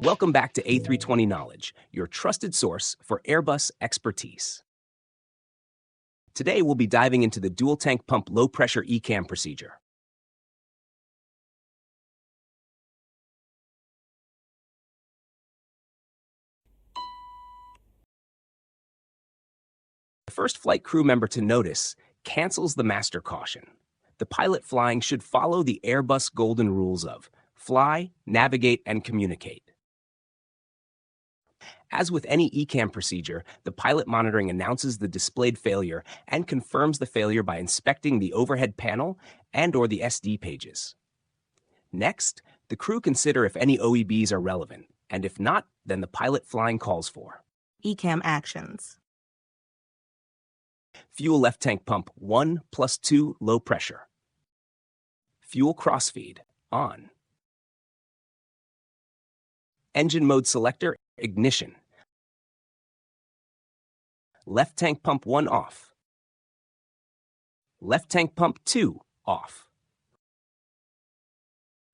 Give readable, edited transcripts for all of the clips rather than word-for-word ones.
Welcome back to A320 Knowledge, your trusted source for Airbus expertise. Today we'll be diving into the dual tank pump low pressure ECAM procedure. The first flight crew member to notice cancels the master caution. The pilot flying should follow the Airbus golden rules of fly, navigate, and communicate. As with any ECAM procedure, the pilot monitoring announces the displayed failure and confirms the failure by inspecting the overhead panel and/or the SD pages. Next, the crew consider if any OEBs are relevant, and if not, then the pilot flying calls for ECAM actions. Fuel left tank pump 1+2 low pressure. Fuel crossfeed on. Engine mode selector ignition. Left tank pump 1 off. Left tank pump 2 off.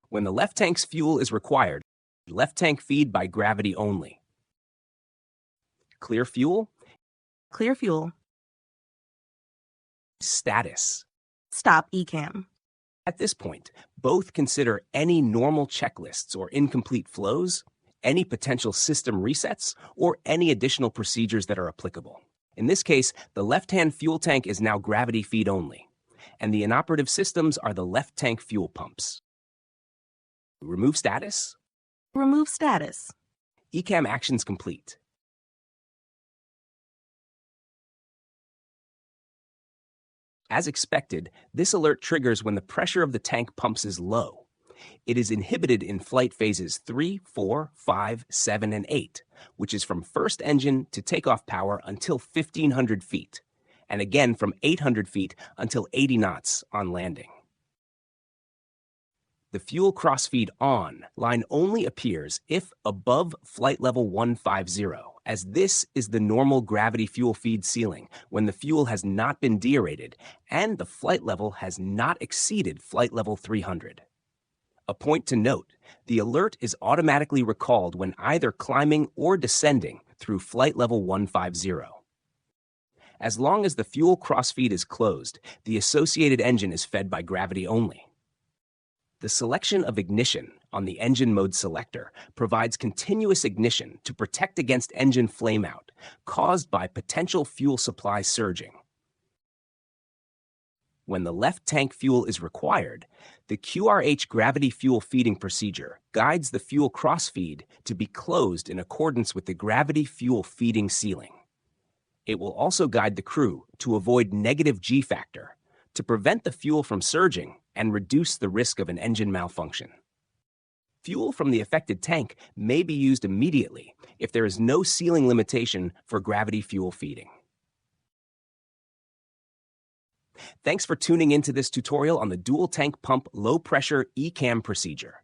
When the left tank's fuel is required, left tank feed by gravity only. Clear fuel. Clear fuel. Status. Stop ECAM. At this point, both consider any normal checklists or incomplete flows, any potential system resets, or any additional procedures that are applicable. In this case, the left-hand fuel tank is now gravity feed only, and the inoperative systems are the left tank fuel pumps. Remove status. Remove status. ECAM actions complete. As expected, this alert triggers when the pressure of the tank pumps is low. It is inhibited in flight phases 3, 4, 5, 7, and 8, which is from first engine to takeoff power until 1,500 feet, and again from 800 feet until 80 knots on landing. The fuel crossfeed on line only appears if above flight level 150, as this is the normal gravity fuel feed ceiling when the fuel has not been deaerated and the flight level has not exceeded flight level 300. A point to note, the alert is automatically recalled when either climbing or descending through flight level 150. As long as the fuel crossfeed is closed, the associated engine is fed by gravity only. The selection of ignition on the engine mode selector provides continuous ignition to protect against engine flameout caused by potential fuel supply surging. When the left tank fuel is required, the QRH gravity fuel feeding procedure guides the fuel crossfeed to be closed in accordance with the gravity fuel feeding ceiling. It will also guide the crew to avoid negative G factor to prevent the fuel from surging and reduce the risk of an engine malfunction. Fuel from the affected tank may be used immediately if there is no ceiling limitation for gravity fuel feeding. Thanks for tuning into this tutorial on the dual tank pump low pressure ECAM procedure.